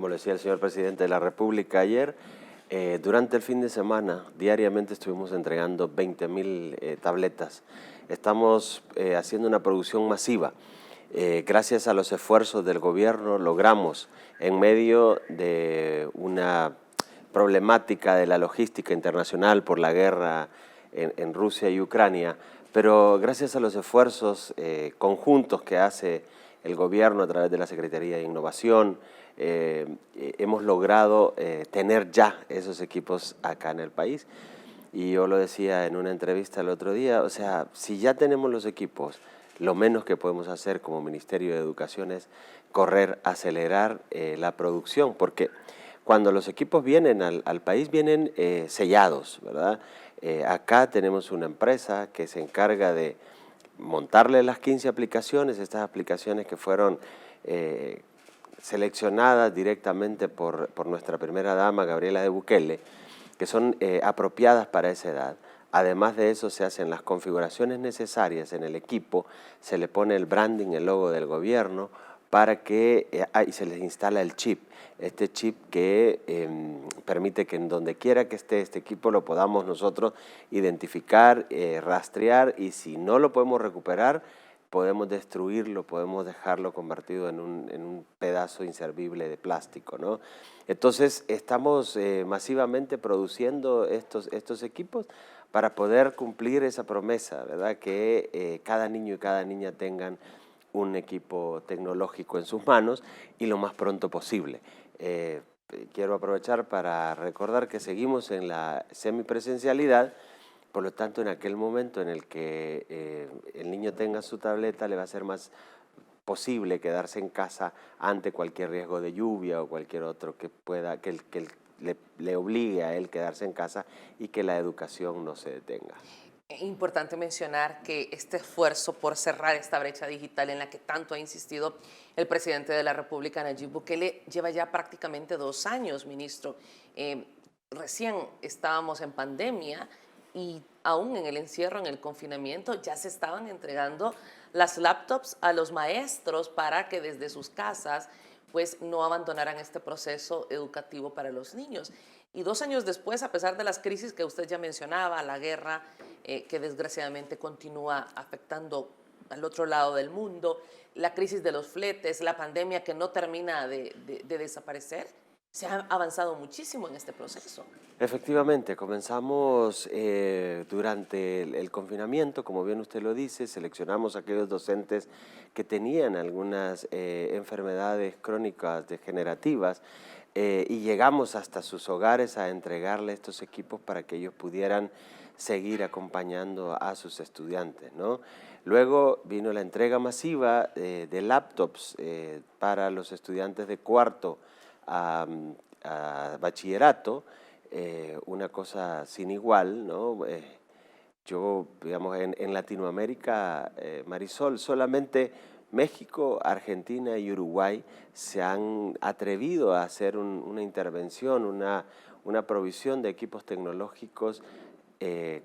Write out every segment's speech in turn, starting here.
como lo decía el señor presidente de la República ayer, durante el fin de semana, diariamente estuvimos entregando 20.000 tabletas. Estamos haciendo una producción masiva. Gracias a los esfuerzos del gobierno logramos, en medio de una problemática de la logística internacional por la guerra en Rusia y Ucrania, pero gracias a los esfuerzos conjuntos que hace el gobierno a través de la Secretaría de Innovación, hemos logrado tener ya esos equipos acá en el país. Y yo lo decía en una entrevista el otro día, o sea, si ya tenemos los equipos, lo menos que podemos hacer como Ministerio de Educación es correr, acelerar la producción, porque cuando los equipos vienen al país vienen sellados, ¿verdad? Acá tenemos una empresa que se encarga de montarle las 15 aplicaciones, estas aplicaciones que fueron seleccionadas directamente por nuestra primera dama, Gabriela de Bukele, que son apropiadas para esa edad. Además de eso, se hacen las configuraciones necesarias en el equipo, se le pone el branding, el logo del gobierno, para que y se les instala el chip. Este chip que permite que en donde quiera que esté este equipo lo podamos nosotros identificar, rastrear, y si no lo podemos recuperar, podemos destruirlo, podemos dejarlo convertido en un pedazo inservible de plástico, ¿no? Entonces, estamos masivamente produciendo estos equipos para poder cumplir esa promesa, ¿verdad? Que cada niño y cada niña tengan un equipo tecnológico en sus manos y lo más pronto posible. Quiero aprovechar para recordar que seguimos en la semipresencialidad. Por lo tanto, en aquel momento en el que el niño tenga su tableta, le va a ser más posible quedarse en casa ante cualquier riesgo de lluvia o cualquier otro que le obligue a él quedarse en casa y que la educación no se detenga. Importante mencionar que este esfuerzo por cerrar esta brecha digital en la que tanto ha insistido el presidente de la República, Nayib Bukele, lleva ya prácticamente 2 años, ministro. Recién estábamos en pandemia y aún en el encierro, en el confinamiento, ya se estaban entregando las laptops a los maestros para que desde sus casas pues no abandonaran este proceso educativo para los niños. Y 2 años después, a pesar de las crisis que usted ya mencionaba, la guerra que desgraciadamente continúa afectando al otro lado del mundo, la crisis de los fletes, la pandemia que no termina de desaparecer, se ha avanzado muchísimo en este proceso. Efectivamente, comenzamos durante el confinamiento, como bien usted lo dice, seleccionamos a aquellos docentes que tenían algunas enfermedades crónicas degenerativas y llegamos hasta sus hogares a entregarle estos equipos para que ellos pudieran seguir acompañando a sus estudiantes, ¿no? Luego vino la entrega masiva de laptops para los estudiantes de cuarto a bachillerato, una cosa sin igual, ¿no? Yo, digamos, en Latinoamérica, Marisol, solamente México, Argentina y Uruguay se han atrevido a hacer una intervención, una provisión de equipos tecnológicos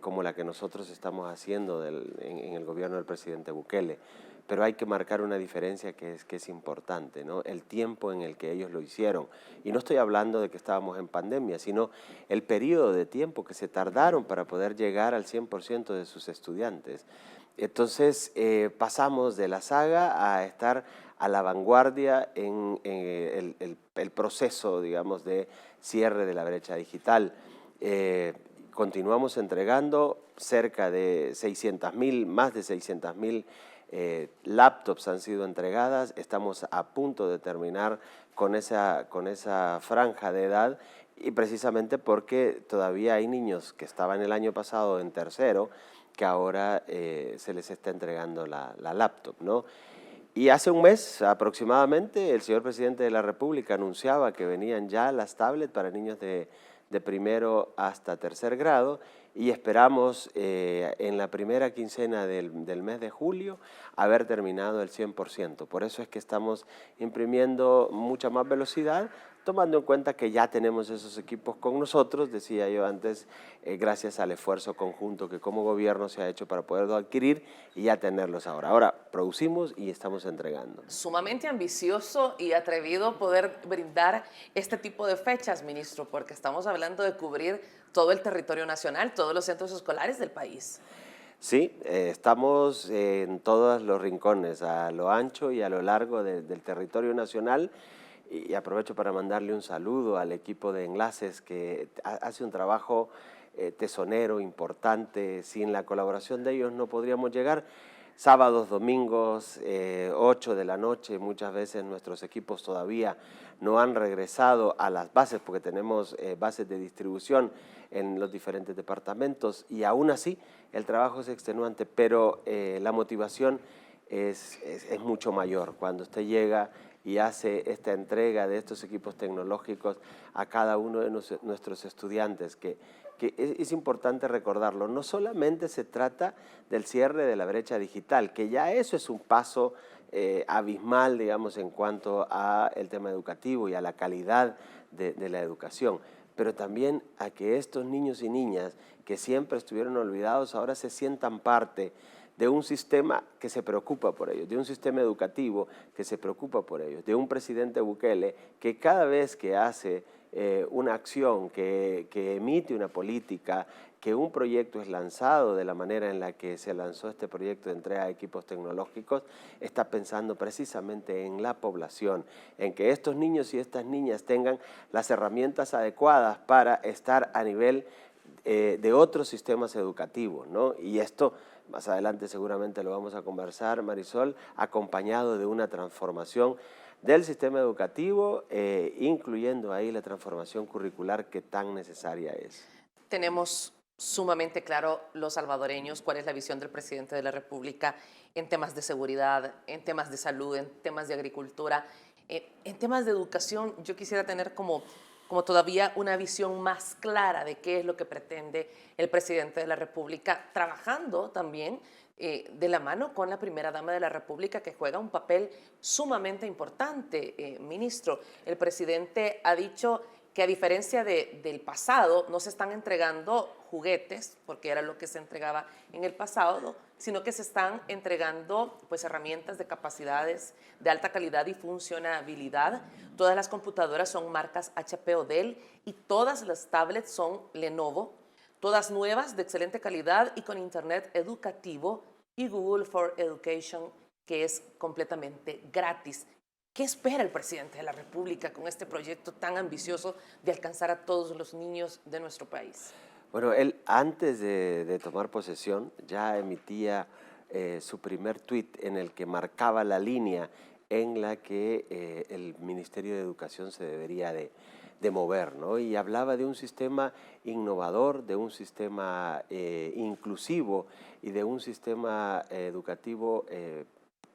como la que nosotros estamos haciendo en el gobierno del presidente Bukele. Pero hay que marcar una diferencia que es importante, ¿no? El tiempo en el que ellos lo hicieron. Y no estoy hablando de que estábamos en pandemia, sino el periodo de tiempo que se tardaron para poder llegar al 100% de sus estudiantes. Entonces pasamos de la saga a estar a la vanguardia en el proceso, digamos, de cierre de la brecha digital. Continuamos entregando cerca de 600.000, más de 600.000 laptops han sido entregadas. Estamos a punto de terminar con esa franja de edad, y precisamente porque todavía hay niños que estaban el año pasado en tercero que ahora se les está entregando la laptop, ¿no? Y hace un mes aproximadamente el señor presidente de la República anunciaba que venían ya las tablets para niños de primero hasta tercer grado, y esperamos en la primera quincena del mes de julio haber terminado el 100%. Por eso es que estamos imprimiendo mucha más velocidad tomando en cuenta que ya tenemos esos equipos con nosotros, decía yo antes, gracias al esfuerzo conjunto que como gobierno se ha hecho para poderlos adquirir y ya tenerlos ahora. Ahora producimos y estamos entregando. Sumamente ambicioso y atrevido poder brindar este tipo de fechas, ministro, porque estamos hablando de cubrir todo el territorio nacional, todos los centros escolares del país. Sí, estamos en todos los rincones, a lo ancho y a lo largo del territorio nacional, y aprovecho para mandarle un saludo al equipo de enlaces que hace un trabajo tesonero, importante. Sin la colaboración de ellos no podríamos llegar. Sábados, domingos, 8 de la noche, muchas veces nuestros equipos todavía no han regresado a las bases porque tenemos bases de distribución en los diferentes departamentos y aún así el trabajo es extenuante, pero la motivación es mucho mayor cuando usted llega y hace esta entrega de estos equipos tecnológicos a cada uno de nuestros estudiantes, que es importante recordarlo. No solamente se trata del cierre de la brecha digital, que ya eso es un paso abismal, digamos, en cuanto al tema educativo y a la calidad de la educación, pero también a que estos niños y niñas que siempre estuvieron olvidados ahora se sientan parte de un sistema que se preocupa por ellos, de un sistema educativo que se preocupa por ellos, de un presidente Bukele que cada vez que hace una acción, que emite una política, que un proyecto es lanzado de la manera en la que se lanzó este proyecto de entrega de equipos tecnológicos, está pensando precisamente en la población, en que estos niños y estas niñas tengan las herramientas adecuadas para estar a nivel de otros sistemas educativos, ¿no? Y esto, más adelante seguramente lo vamos a conversar, Marisol, acompañado de una transformación del sistema educativo, incluyendo ahí la transformación curricular que tan necesaria es. Tenemos sumamente claro los salvadoreños cuál es la visión del presidente de la República en temas de seguridad, en temas de salud, en temas de agricultura, en temas de educación. Yo quisiera tener como todavía una visión más clara de qué es lo que pretende el presidente de la República, trabajando también de la mano con la primera dama de la República, que juega un papel sumamente importante, ministro. El presidente ha dicho que a diferencia del pasado, no se están entregando juguetes, porque era lo que se entregaba en el pasado, sino que se están entregando pues, herramientas de capacidades de alta calidad y funcionabilidad. Todas las computadoras son marcas HP o Dell y todas las tablets son Lenovo, todas nuevas, de excelente calidad y con internet educativo y Google for Education, que es completamente gratis. ¿Qué espera el presidente de la República con este proyecto tan ambicioso de alcanzar a todos los niños de nuestro país? Bueno, él antes de tomar posesión ya emitía su primer tuit en el que marcaba la línea en la que el Ministerio de Educación se debería de mover, ¿no? Y hablaba de un sistema innovador, de un sistema inclusivo y de un sistema educativo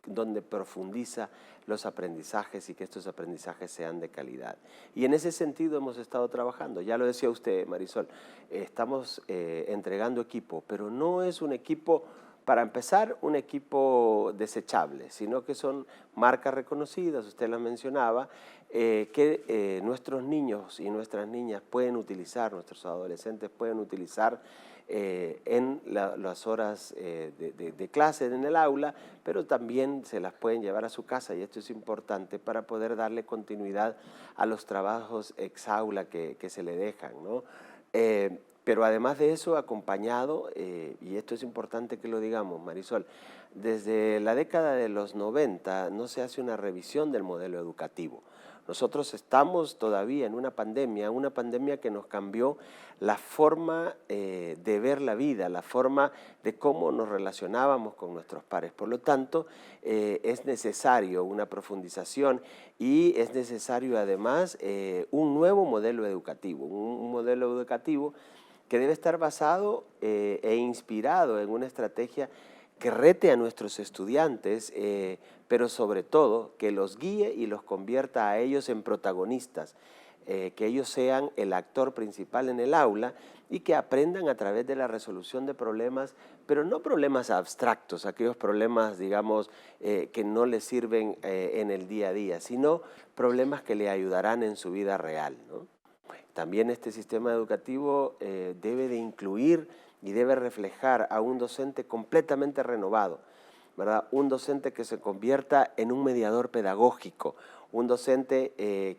donde profundiza los aprendizajes y que estos aprendizajes sean de calidad. Y en ese sentido hemos estado trabajando, ya lo decía usted, Marisol, estamos entregando equipo, pero no es un equipo, para empezar, un equipo desechable, sino que son marcas reconocidas, usted las mencionaba, que nuestros niños y nuestras niñas pueden utilizar, nuestros adolescentes pueden utilizar en las horas de clase en el aula, pero también se las pueden llevar a su casa, y esto es importante para poder darle continuidad a los trabajos ex aula que se le dejan, ¿no? Pero además de eso, acompañado, y esto es importante que lo digamos, Marisol, desde la década de los 90 no se hace una revisión del modelo educativo. Nosotros estamos todavía en una pandemia que nos cambió la forma de ver la vida, la forma de cómo nos relacionábamos con nuestros pares. Por lo tanto, es necesario una profundización y es necesario además un nuevo modelo educativo, un modelo educativo que debe estar basado e inspirado en una estrategia que rete a nuestros estudiantes, pero sobre todo que los guíe y los convierta a ellos en protagonistas. que ellos sean el actor principal en el aula y que aprendan a través de la resolución de problemas, pero no problemas abstractos, aquellos problemas, digamos, que no les sirven en el día a día, sino problemas que le ayudarán en su vida real, ¿no? También este sistema educativo debe de incluir y debe reflejar a un docente completamente renovado, ¿verdad? Un docente que se convierta en un mediador pedagógico, un docente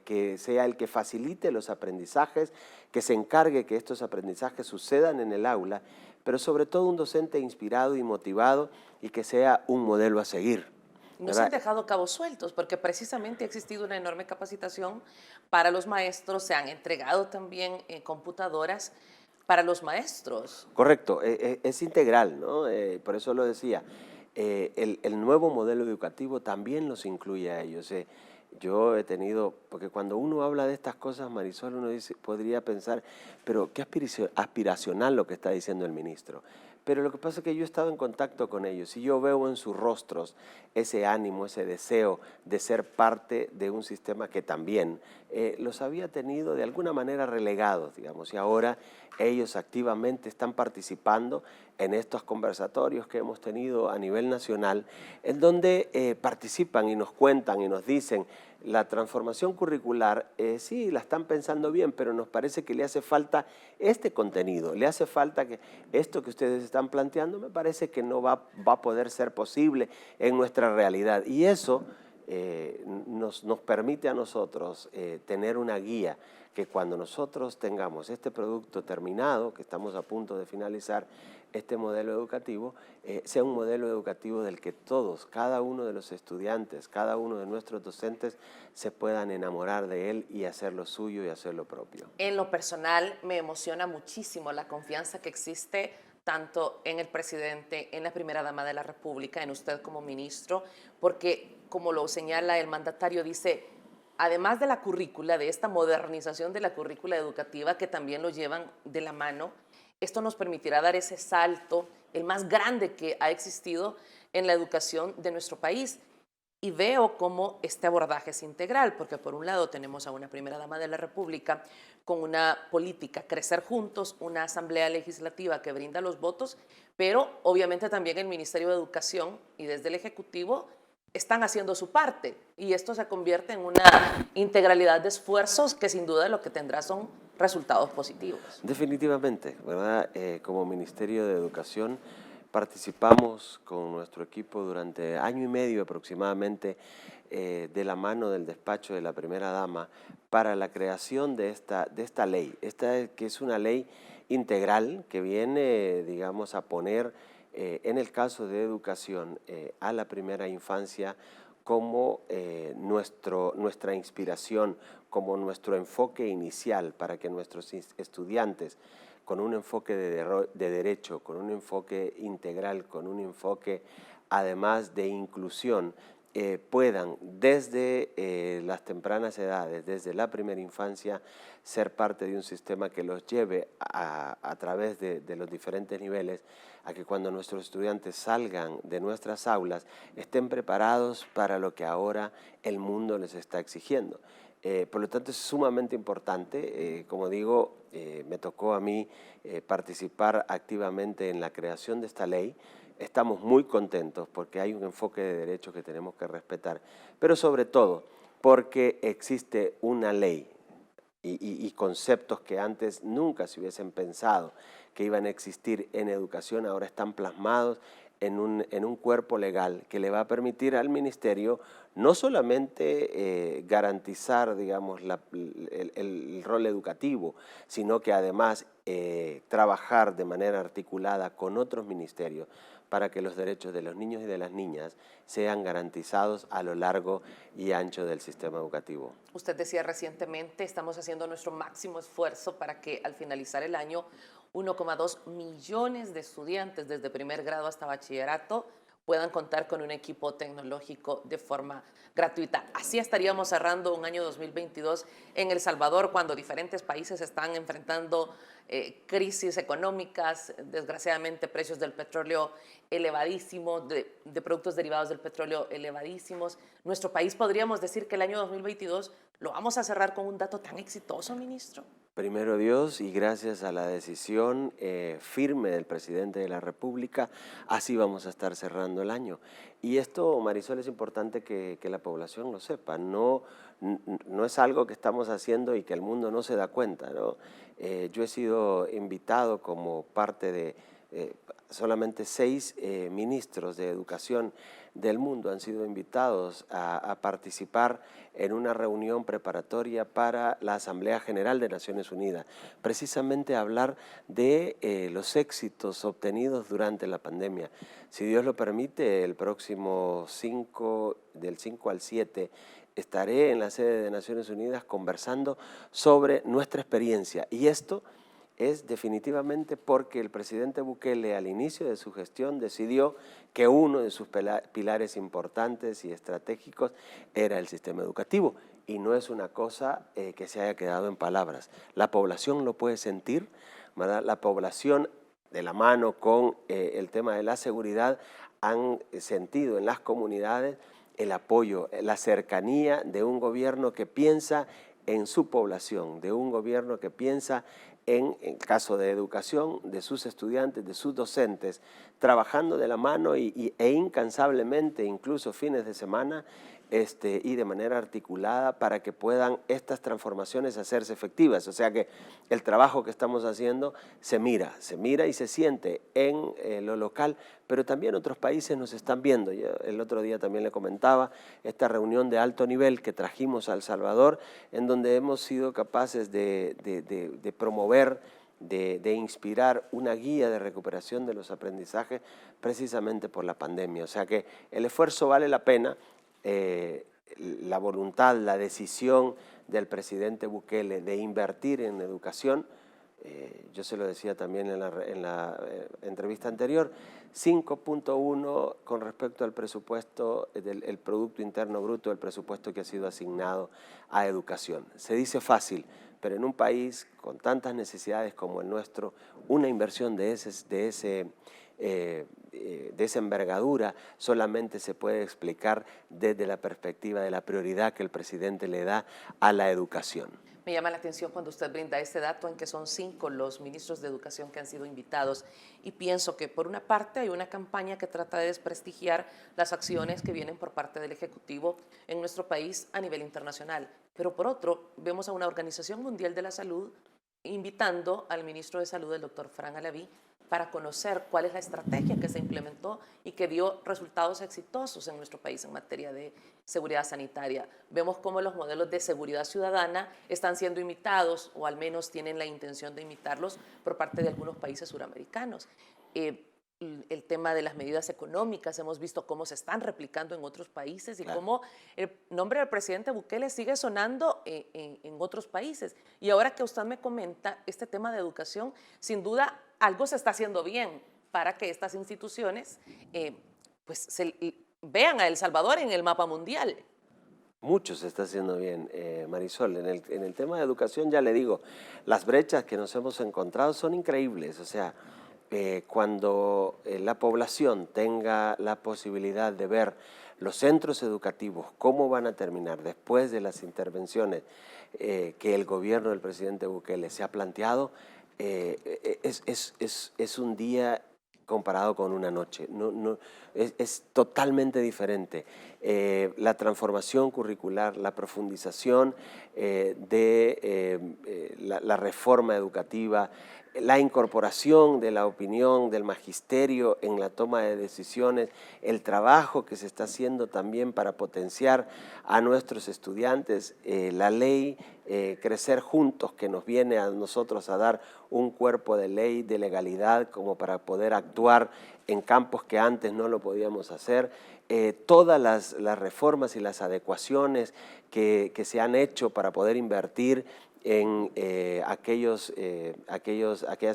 que sea el que facilite los aprendizajes, que se encargue que estos aprendizajes sucedan en el aula, pero sobre todo un docente inspirado y motivado y que sea un modelo a seguir. No se han dejado cabos sueltos, porque precisamente ha existido una enorme capacitación para los maestros, se han entregado también computadoras para los maestros. Correcto, es integral, ¿no? Por eso lo decía. El nuevo modelo educativo también los incluye a ellos. Yo he tenido, porque cuando uno habla de estas cosas, Marisol, uno dice, podría pensar, pero qué aspiracional lo que está diciendo el ministro. Pero lo que pasa es que yo he estado en contacto con ellos y yo veo en sus rostros ese ánimo, ese deseo de ser parte de un sistema que también los había tenido de alguna manera relegados, digamos, y ahora ellos activamente están participando en estos conversatorios que hemos tenido a nivel nacional, en donde participan y nos cuentan y nos dicen, la transformación curricular, sí, la están pensando bien, pero nos parece que le hace falta este contenido, le hace falta que esto que ustedes están planteando, me parece que no va a poder ser posible en nuestra realidad. Y eso nos permite a nosotros tener una guía que cuando nosotros tengamos este producto terminado, que estamos a punto de finalizar este modelo educativo, sea un modelo educativo del que todos, cada uno de los estudiantes, cada uno de nuestros docentes se puedan enamorar de él y hacerlo suyo y hacerlo propio. En lo personal me emociona muchísimo la confianza que existe tanto en el presidente, en la primera dama de la República, en usted como ministro, porque como lo señala el mandatario, dice, además de la currícula, de esta modernización de la currícula educativa que también lo llevan de la mano, esto nos permitirá dar ese salto, el más grande que ha existido en la educación de nuestro país. Y veo cómo este abordaje es integral, porque por un lado tenemos a una primera dama de la República con una política Crecer Juntos, una asamblea legislativa que brinda los votos, pero obviamente también el Ministerio de Educación y desde el Ejecutivo están haciendo su parte y esto se convierte en una integralidad de esfuerzos que sin duda lo que tendrá son resultados positivos. Definitivamente, ¿verdad? Como Ministerio de Educación participamos con nuestro equipo durante año y medio aproximadamente de la mano del despacho de la primera dama para la creación de esta ley, que es una ley integral que viene, digamos, a poner en el caso de educación a la primera infancia como nuestra inspiración, como nuestro enfoque inicial para que nuestros estudiantes con un enfoque de derecho, con un enfoque integral, con un enfoque además de inclusión, puedan desde las tempranas edades, desde la primera infancia, ser parte de un sistema que los lleve a través de los diferentes niveles a que cuando nuestros estudiantes salgan de nuestras aulas estén preparados para lo que ahora el mundo les está exigiendo. Por lo tanto, es sumamente importante. Como digo, me tocó a mí participar activamente en la creación de esta ley. Estamos muy contentos porque hay un enfoque de derechos que tenemos que respetar, pero sobre todo porque existe una ley y conceptos que antes nunca se hubiesen pensado que iban a existir en educación, ahora están plasmados en un cuerpo legal que le va a permitir al ministerio no solamente garantizar, digamos, el rol educativo, sino que además trabajar de manera articulada con otros ministerios para que los derechos de los niños y de las niñas sean garantizados a lo largo y ancho del sistema educativo. Usted decía recientemente, estamos haciendo nuestro máximo esfuerzo para que al finalizar el año 1,2 millones de estudiantes desde primer grado hasta bachillerato puedan contar con un equipo tecnológico de forma gratuita. Así estaríamos cerrando un año 2022 en El Salvador, cuando diferentes países están enfrentando crisis económicas, desgraciadamente precios del petróleo elevadísimos, de productos derivados del petróleo elevadísimos. Nuestro país, podríamos decir que el año 2022 ¿Lo vamos a cerrar con un dato tan exitoso, ministro? Primero Dios, y gracias a la decisión firme del presidente de la República, así vamos a estar cerrando el año. Y esto, Marisol, es importante que la población lo sepa. No es algo que estamos haciendo y que el mundo no se da cuenta, ¿no? Yo he sido invitado como parte de solamente 6 ministros de educación del mundo han sido invitados a participar en una reunión preparatoria para la Asamblea General de Naciones Unidas, precisamente a hablar de los éxitos obtenidos durante la pandemia. Si Dios lo permite, el próximo del 5 al 7, estaré en la sede de Naciones Unidas conversando sobre nuestra experiencia, y esto es definitivamente porque el presidente Bukele al inicio de su gestión decidió que uno de sus pilares importantes y estratégicos era el sistema educativo, y no es una cosa que se haya quedado en palabras. La población lo puede sentir, ¿verdad? La población, de la mano con el tema de la seguridad, han sentido en las comunidades el apoyo, la cercanía de un gobierno que piensa en su población, de un gobierno que piensa en el caso de educación, de sus estudiantes, de sus docentes, trabajando de la mano e incansablemente, incluso fines de semana, y de manera articulada para que puedan estas transformaciones hacerse efectivas. O sea que el trabajo que estamos haciendo se mira y se siente en lo local, pero también otros países nos están viendo. Yo el otro día también le comentaba esta reunión de alto nivel que trajimos a El Salvador, en donde hemos sido capaces de promover, de inspirar una guía de recuperación de los aprendizajes precisamente por la pandemia. O sea que el esfuerzo vale la pena. La voluntad, la decisión del presidente Bukele de invertir en educación, yo se lo decía también en la entrevista anterior, 5.1 con respecto al presupuesto del Producto Interno Bruto, el presupuesto que ha sido asignado a educación. Se dice fácil, pero en un país con tantas necesidades como el nuestro, una inversión de esa envergadura solamente se puede explicar desde la perspectiva de la prioridad que el presidente le da a la educación. Me llama la atención cuando usted brinda este dato en que son 5 los ministros de educación que han sido invitados, y pienso que por una parte hay una campaña que trata de desprestigiar las acciones que vienen por parte del Ejecutivo en nuestro país a nivel internacional, pero por otro vemos a una Organización Mundial de la Salud invitando al ministro de Salud, el doctor Fran Alaví, para conocer cuál es la estrategia que se implementó y que dio resultados exitosos en nuestro país en materia de seguridad sanitaria. Vemos cómo los modelos de seguridad ciudadana están siendo imitados, o al menos tienen la intención de imitarlos, por parte de algunos países suramericanos. El tema de las medidas económicas, hemos visto cómo se están replicando en otros países y cómo el nombre del presidente Bukele sigue sonando en otros países. Y ahora que usted me comenta este tema de educación, sin duda algo se está haciendo bien para que estas instituciones vean a El Salvador en el mapa mundial. Mucho se está haciendo bien, Marisol. En el tema de educación, ya le digo, las brechas que nos hemos encontrado son increíbles. O sea, cuando la población tenga la posibilidad de ver los centros educativos, cómo van a terminar después de las intervenciones que el gobierno del presidente Bukele se ha planteado, es un día comparado con una noche. Es totalmente diferente. La transformación curricular, la profundización la reforma educativa, la incorporación de la opinión del magisterio en la toma de decisiones, el trabajo que se está haciendo también para potenciar a nuestros estudiantes, la ley Crecer Juntos, que nos viene a nosotros a dar un cuerpo de ley, de legalidad, como para poder actuar en campos que antes no lo podíamos hacer. Todas las reformas y las adecuaciones que se han hecho para poder invertir en aquellas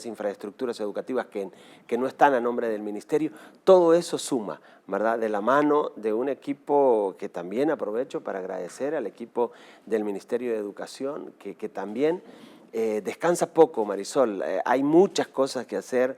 infraestructuras educativas que no están a nombre del ministerio, todo eso suma, ¿verdad? De la mano de un equipo que también aprovecho para agradecer al equipo del Ministerio de Educación, que también descansa poco, Marisol. Hay muchas cosas que hacer,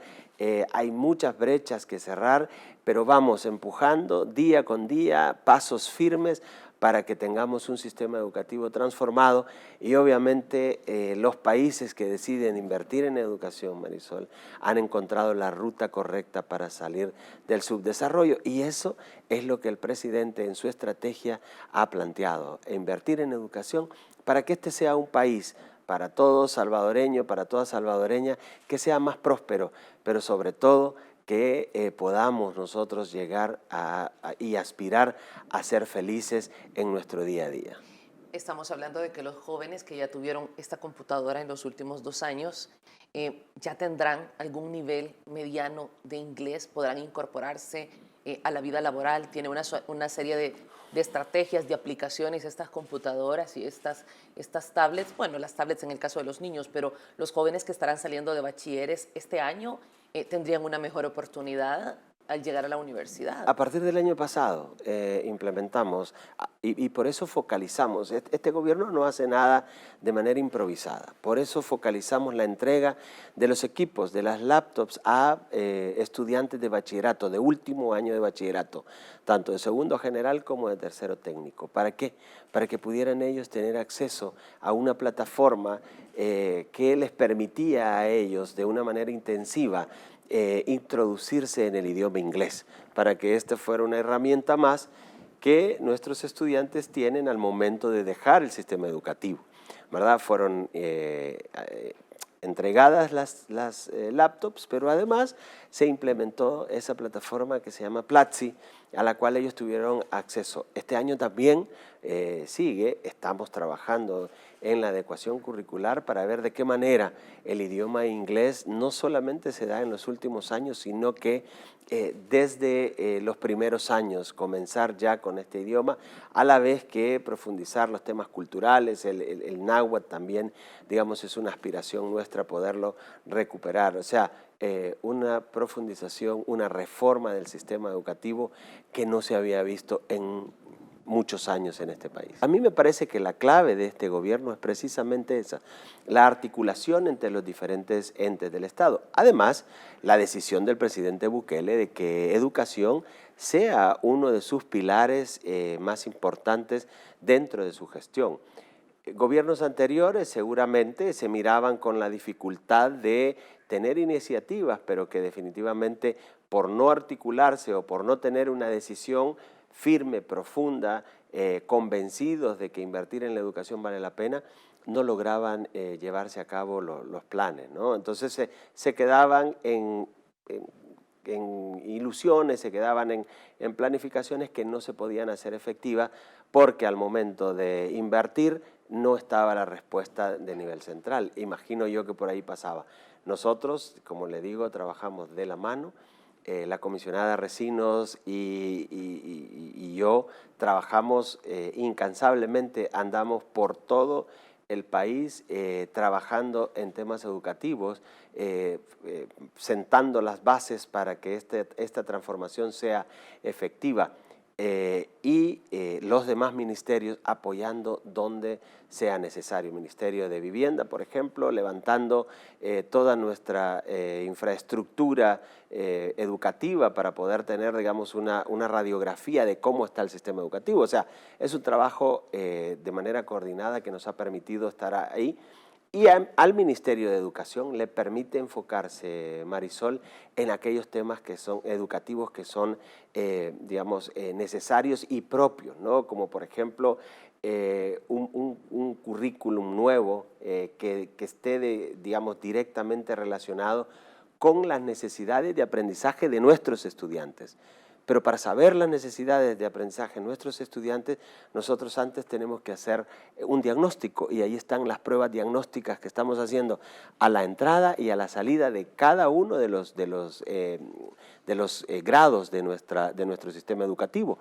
hay muchas brechas que cerrar, pero vamos empujando día con día, pasos firmes, para que tengamos un sistema educativo transformado y obviamente los países que deciden invertir en educación, Marisol, han encontrado la ruta correcta para salir del subdesarrollo y eso es lo que el presidente en su estrategia ha planteado, invertir en educación para que este sea un país para todo salvadoreño, para toda salvadoreña, que sea más próspero, pero sobre todo que podamos nosotros llegar y aspirar a ser felices en nuestro día a día. Estamos hablando de que los jóvenes que ya tuvieron esta computadora en los últimos 2 años ya tendrán algún nivel mediano de inglés, podrán incorporarse a la vida laboral, tiene una serie de estrategias, de aplicaciones, estas computadoras y estas tablets, bueno, las tablets en el caso de los niños, pero los jóvenes que estarán saliendo de bachilleres este año tendrían una mejor oportunidad al llegar a la universidad. A partir del año pasado implementamos y por eso focalizamos. Este gobierno no hace nada de manera improvisada. Por eso focalizamos la entrega de los equipos, de las laptops a estudiantes de bachillerato, de último año de bachillerato, tanto de segundo general como de tercero técnico. ¿Para qué? Para que pudieran ellos tener acceso a una plataforma que les permitía a ellos de una manera intensiva introducirse en el idioma inglés, para que esta fuera una herramienta más que nuestros estudiantes tienen al momento de dejar el sistema educativo, ¿verdad? Fueron entregadas las laptops, pero además se implementó esa plataforma que se llama Platzi, a la cual ellos tuvieron acceso. Este año también estamos trabajando en la adecuación curricular para ver de qué manera el idioma inglés no solamente se da en los últimos años, sino que desde los primeros años comenzar ya con este idioma, a la vez que profundizar los temas culturales, el náhuatl también, digamos, es una aspiración nuestra poderlo recuperar. O sea, una profundización, una reforma del sistema educativo que no se había visto en muchos años en este país. A mí me parece que la clave de este gobierno es precisamente esa, la articulación entre los diferentes entes del Estado. Además, la decisión del presidente Bukele de que educación sea uno de sus pilares más importantes dentro de su gestión. Gobiernos anteriores seguramente se miraban con la dificultad de tener iniciativas, pero que definitivamente por no articularse o por no tener una decisión firme, profunda, convencidos de que invertir en la educación vale la pena, no lograban llevarse a cabo los planes, ¿no? Entonces se quedaban en ilusiones, se quedaban en planificaciones que no se podían hacer efectivas porque al momento de invertir no estaba la respuesta de nivel central. Imagino yo que por ahí pasaba. Nosotros, como le digo, trabajamos de la mano. La comisionada Recinos y yo trabajamos incansablemente, andamos por todo el país trabajando en temas educativos, sentando las bases para que esta transformación sea efectiva. Y los demás ministerios apoyando donde sea necesario. Ministerio de Vivienda, por ejemplo, levantando toda nuestra infraestructura educativa para poder tener, digamos, una radiografía de cómo está el sistema educativo. O sea, es un trabajo de manera coordinada que nos ha permitido estar ahí. Y al Ministerio de Educación le permite enfocarse, Marisol, en aquellos temas que son educativos, que son, digamos, necesarios y propios, ¿no? Como por ejemplo, un currículum nuevo que esté, digamos, directamente relacionado con las necesidades de aprendizaje de nuestros estudiantes. Pero para saber las necesidades de aprendizaje de nuestros estudiantes, nosotros antes tenemos que hacer un diagnóstico y ahí están las pruebas diagnósticas que estamos haciendo a la entrada y a la salida de cada uno de los grados de nuestro sistema educativo.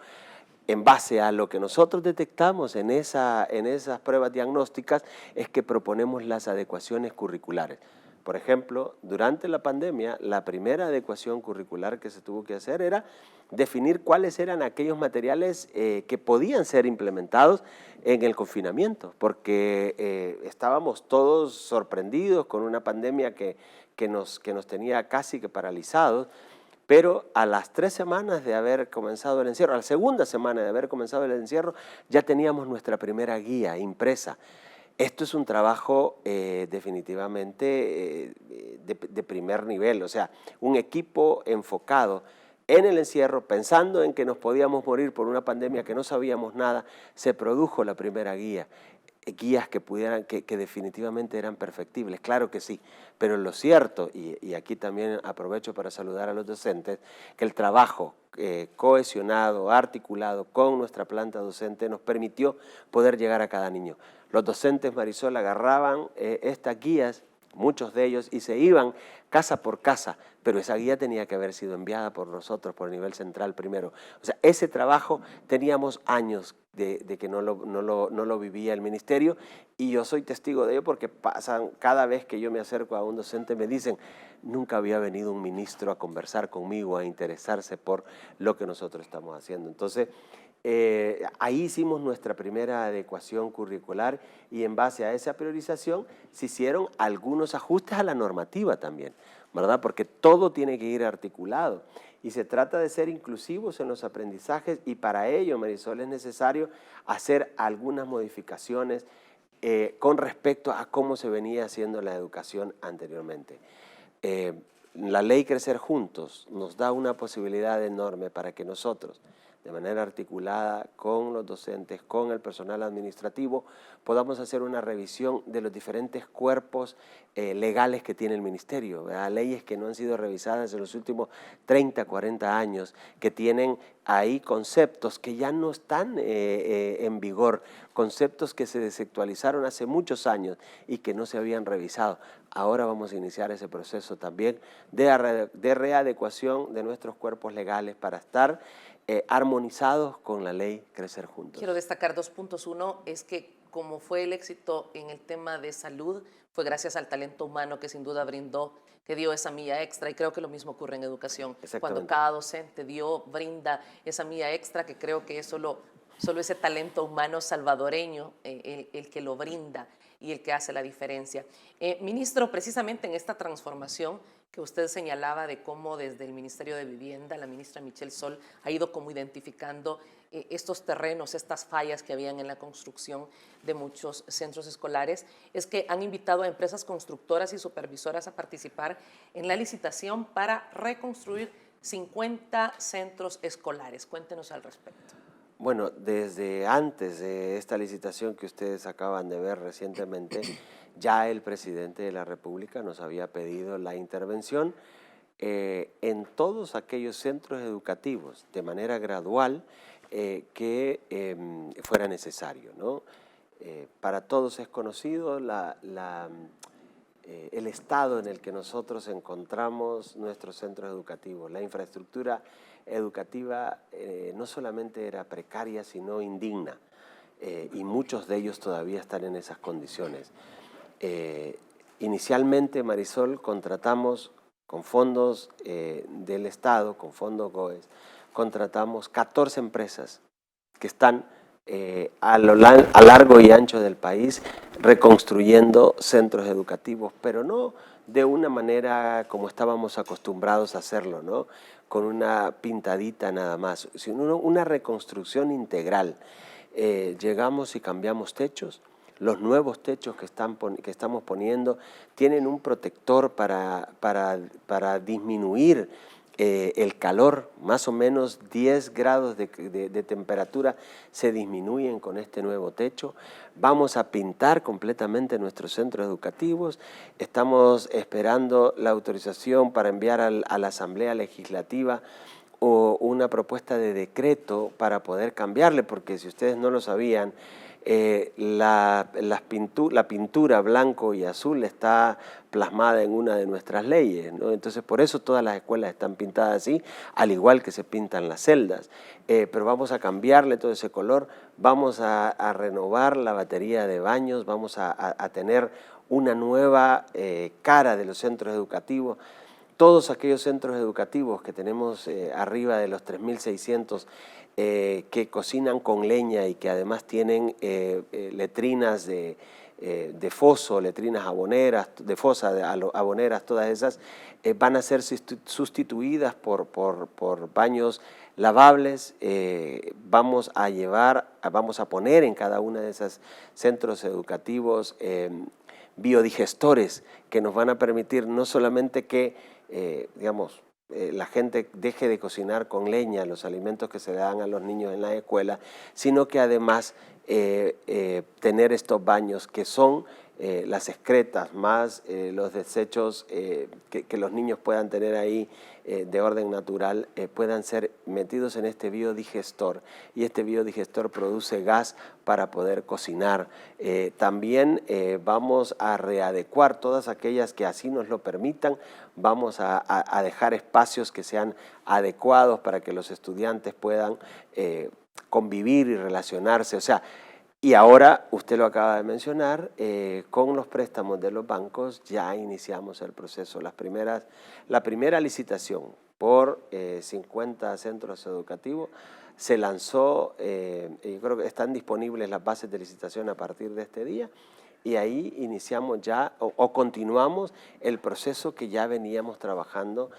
En base a lo que nosotros detectamos en esas pruebas diagnósticas es que proponemos las adecuaciones curriculares. Por ejemplo, durante la pandemia, la primera adecuación curricular que se tuvo que hacer era definir cuáles eran aquellos materiales que podían ser implementados en el confinamiento, porque estábamos todos sorprendidos con una pandemia que nos tenía casi que paralizados, pero a las 3 semanas de haber comenzado el encierro, a la segunda semana de haber comenzado el encierro, ya teníamos nuestra primera guía impresa. Esto es un trabajo definitivamente de primer nivel, o sea, un equipo enfocado en el encierro, pensando en que nos podíamos morir por una pandemia que no sabíamos nada, se produjo la primera guía. Guías que definitivamente eran perfectibles, claro que sí, pero lo cierto, y aquí también aprovecho para saludar a los docentes, que el trabajo cohesionado, articulado con nuestra planta docente nos permitió poder llegar a cada niño. Los docentes, Marisol, agarraban estas guías, muchos de ellos, y se iban casa por casa, pero esa guía tenía que haber sido enviada por nosotros, por el nivel central primero. O sea, ese trabajo teníamos años de que no lo vivía el ministerio, y yo soy testigo de ello porque cada vez que yo me acerco a un docente me dicen, nunca había venido un ministro a conversar conmigo, a interesarse por lo que nosotros estamos haciendo. Entonces, ahí hicimos nuestra primera adecuación curricular y en base a esa priorización se hicieron algunos ajustes a la normativa también, ¿verdad? Porque todo tiene que ir articulado y se trata de ser inclusivos en los aprendizajes, y para ello, Marisol, es necesario hacer algunas modificaciones con respecto a cómo se venía haciendo la educación anteriormente. La ley Crecer Juntos nos da una posibilidad enorme para que nosotros, de manera articulada con los docentes, con el personal administrativo, podamos hacer una revisión de los diferentes cuerpos legales que tiene el ministerio, ¿verdad? Leyes que no han sido revisadas en los últimos 30, 40 años, que tienen ahí conceptos que ya no están en vigor, conceptos que se desactualizaron hace muchos años y que no se habían revisado. Ahora vamos a iniciar ese proceso también de readecuación de nuestros cuerpos legales para estar armonizados con la ley Crecer Juntos. Quiero destacar 2 puntos. Uno es que como fue el éxito en el tema de salud, fue gracias al talento humano que sin duda brindó, que dio esa milla extra, y creo que lo mismo ocurre en educación. Cuando cada docente brinda esa milla extra, que creo que es solo ese talento humano salvadoreño el que lo brinda y el que hace la diferencia. Ministro, precisamente en esta transformación que usted señalaba de cómo desde el Ministerio de Vivienda, la ministra Michelle Sol ha ido como identificando estos terrenos, estas fallas que habían en la construcción de muchos centros escolares, es que han invitado a empresas constructoras y supervisoras a participar en la licitación para reconstruir 50 centros escolares. Cuéntenos al respecto. Bueno, desde antes de esta licitación que ustedes acaban de ver recientemente, ya el presidente de la República nos había pedido la intervención en todos aquellos centros educativos de manera gradual que fuera necesario, ¿no? Para todos es conocido el estado en el que nosotros encontramos nuestros centros educativos. La infraestructura educativa no solamente era precaria, sino indigna, y muchos de ellos todavía están en esas condiciones. Inicialmente, Marisol, contratamos con fondos del Estado, con fondos GOES, contratamos 14 empresas que están a largo y ancho del país reconstruyendo centros educativos, pero no de una manera como estábamos acostumbrados a hacerlo, ¿no? Con una pintadita nada más, sino una reconstrucción integral. Llegamos y cambiamos techos. Los nuevos techos que estamos poniendo tienen un protector para disminuir el calor, más o menos 10 grados de temperatura se disminuyen con este nuevo techo. Vamos a pintar completamente nuestros centros educativos. Estamos esperando la autorización para enviar a la Asamblea Legislativa o una propuesta de decreto para poder cambiarle, porque si ustedes no lo sabían, la pintura blanco y azul está plasmada en una de nuestras leyes, ¿no? Entonces por eso todas las escuelas están pintadas así, al igual que se pintan las celdas, pero vamos a cambiarle todo ese color, vamos a renovar la batería de baños, vamos a tener una nueva cara de los centros educativos. Todos aquellos centros educativos que tenemos arriba de los 3.600 que cocinan con leña y que además tienen letrinas de foso, letrinas aboneras, de fosa aboneras, todas esas, van a ser sustituidas por baños lavables. Vamos a poner en cada uno de esos centros educativos biodigestores que nos van a permitir no solamente que, la gente deje de cocinar con leña los alimentos que se le dan a los niños en la escuela, sino que además tener estos baños que son las excretas más los desechos que los niños puedan tener ahí de orden natural, puedan ser metidos en este biodigestor, y este biodigestor produce gas para poder cocinar. También vamos a readecuar todas aquellas que así nos lo permitan. Vamos a dejar espacios que sean adecuados para que los estudiantes puedan convivir y relacionarse. O sea, y ahora, usted lo acaba de mencionar, con los préstamos de los bancos ya iniciamos el proceso. La primera licitación por 50 centros educativos se lanzó, yo creo que están disponibles las bases de licitación a partir de este día, y ahí iniciamos ya o continuamos el proceso que ya veníamos trabajando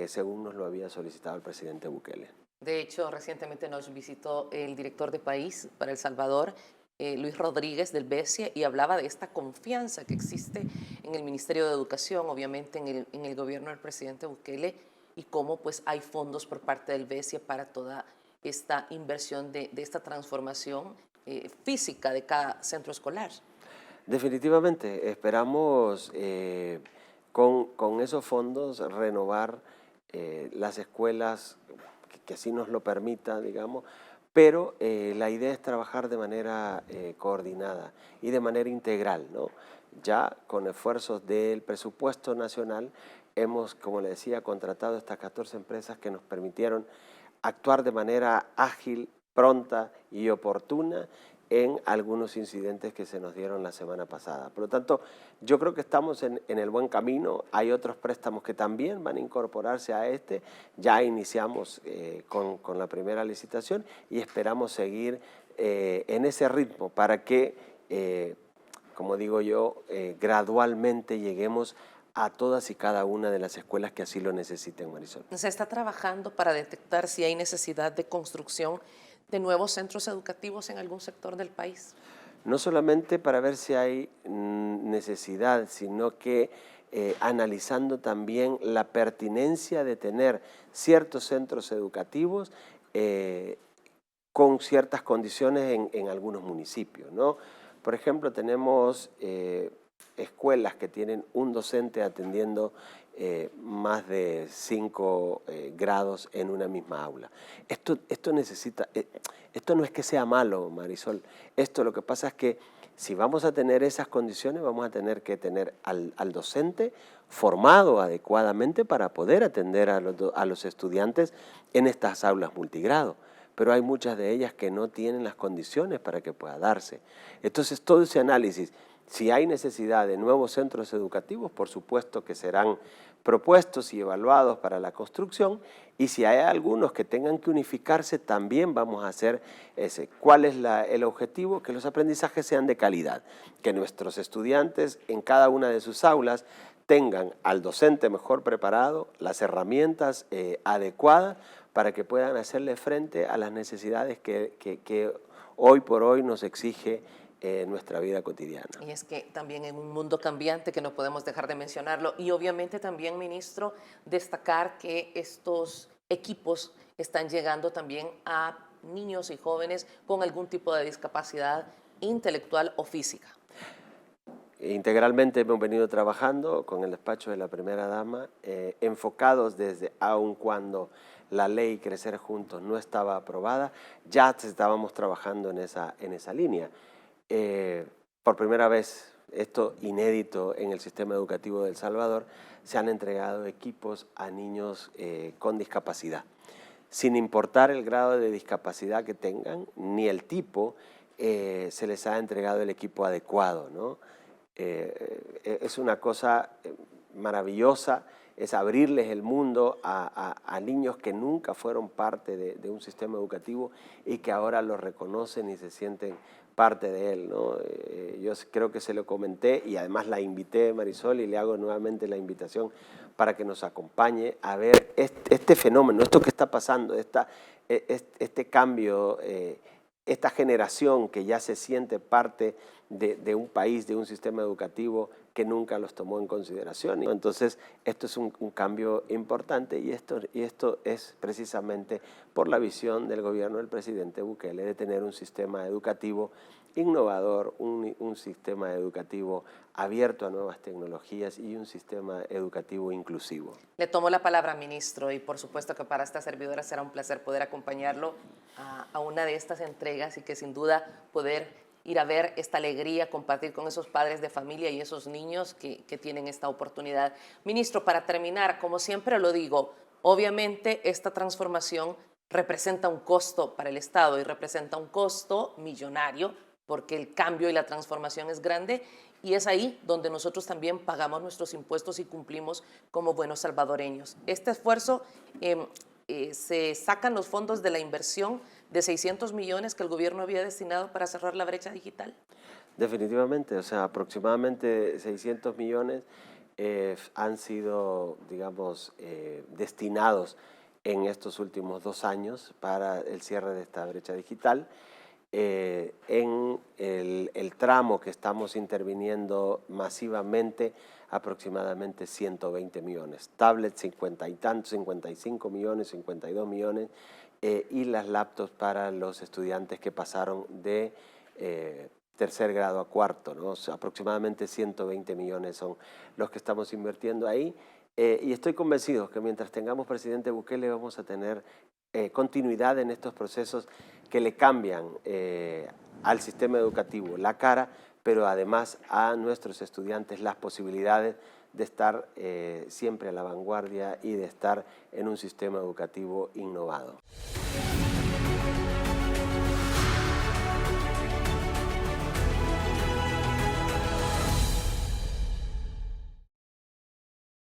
según nos lo había solicitado el presidente Bukele. De hecho, recientemente nos visitó el director de País para El Salvador, Luis Rodríguez del BESIE, y hablaba de esta confianza que existe en el Ministerio de Educación, obviamente en el gobierno del presidente Bukele, y cómo pues hay fondos por parte del BESIE para toda esta inversión de esta transformación física de cada centro escolar. Definitivamente, esperamos con esos fondos renovar las escuelas que así nos lo permita, digamos, pero la idea es trabajar de manera coordinada y de manera integral, ¿no? Ya con esfuerzos del presupuesto nacional hemos, como le decía, contratado estas 14 empresas que nos permitieron actuar de manera ágil, pronta y oportuna en algunos incidentes que se nos dieron la semana pasada. Por lo tanto, yo creo que estamos en el buen camino. Hay otros préstamos que también van a incorporarse a este. Ya iniciamos con la primera licitación y esperamos seguir en ese ritmo para que, como digo yo, gradualmente lleguemos a todas y cada una de las escuelas que así lo necesiten, Marisol. Se está trabajando para detectar si hay necesidad de construcción de nuevos centros educativos en algún sector del país. No solamente para ver si hay necesidad, sino que analizando también la pertinencia de tener ciertos centros educativos con ciertas condiciones en algunos municipios, ¿no? Por ejemplo, tenemos escuelas que tienen un docente atendiendo más de 5 grados en una misma aula. Esto no es que sea malo, Marisol. Esto lo que pasa es que si vamos a tener esas condiciones, vamos a tener que tener al docente formado adecuadamente para poder atender a los estudiantes en estas aulas multigrado. Pero hay muchas de ellas que no tienen las condiciones para que pueda darse. Entonces, todo ese análisis, si hay necesidad de nuevos centros educativos, por supuesto que serán propuestos y evaluados para la construcción, y si hay algunos que tengan que unificarse, también vamos a hacer ese. ¿Cuál es el objetivo? Que los aprendizajes sean de calidad, que nuestros estudiantes en cada una de sus aulas tengan al docente mejor preparado, las herramientas adecuadas para que puedan hacerle frente a las necesidades que hoy por hoy nos exige nuestra vida cotidiana. Y es que también en un mundo cambiante, que no podemos dejar de mencionarlo, y obviamente también, ministro, destacar que estos equipos están llegando también a niños y jóvenes con algún tipo de discapacidad intelectual o física. Integralmente hemos venido trabajando con el despacho de la primera dama, enfocados desde, aun cuando la ley Crecer Juntos no estaba aprobada, ya estábamos trabajando en esa línea. Por primera vez, esto inédito en el sistema educativo de El Salvador, se han entregado equipos a niños con discapacidad. Sin importar el grado de discapacidad que tengan, ni el tipo, se les ha entregado el equipo adecuado, ¿no? Es una cosa maravillosa, es abrirles el mundo a niños que nunca fueron parte de un sistema educativo y que ahora lo reconocen y se sienten parte de él, ¿no? Yo creo que se lo comenté y además la invité, Marisol, y le hago nuevamente la invitación para que nos acompañe a ver este fenómeno, esto que está pasando, este cambio, esta generación que ya se siente parte de un país, de un sistema educativo que nunca los tomó en consideración. Entonces, esto es un cambio importante y esto es precisamente por la visión del gobierno del presidente Bukele de tener un sistema educativo innovador, un sistema educativo abierto a nuevas tecnologías y un sistema educativo inclusivo. Le tomo la palabra, ministro, y por supuesto que para esta servidora será un placer poder acompañarlo a una de estas entregas y que sin duda poder ir a ver esta alegría, compartir con esos padres de familia y esos niños que tienen esta oportunidad. Ministro, para terminar, como siempre lo digo, obviamente esta transformación representa un costo para el Estado y representa un costo millonario porque el cambio y la transformación es grande y es ahí donde nosotros también pagamos nuestros impuestos y cumplimos como buenos salvadoreños. Este esfuerzo se sacan los fondos de la inversión de 600 millones que el gobierno había destinado para cerrar la brecha digital. Definitivamente, o sea, aproximadamente 600 millones han sido, digamos, destinados en estos últimos 2 años para el cierre de esta brecha digital. En el tramo que estamos interviniendo masivamente, aproximadamente 120 millones. Tablets 50 y tantos, 55 millones, 52 millones, y las laptops para los estudiantes que pasaron de tercer grado a cuarto, ¿no? O sea, aproximadamente 120 millones son los que estamos invirtiendo ahí. Y estoy convencido que mientras tengamos presidente Bukele vamos a tener continuidad en estos procesos que le cambian al sistema educativo la cara, pero además a nuestros estudiantes las posibilidades de estar siempre a la vanguardia y de estar en un sistema educativo innovado.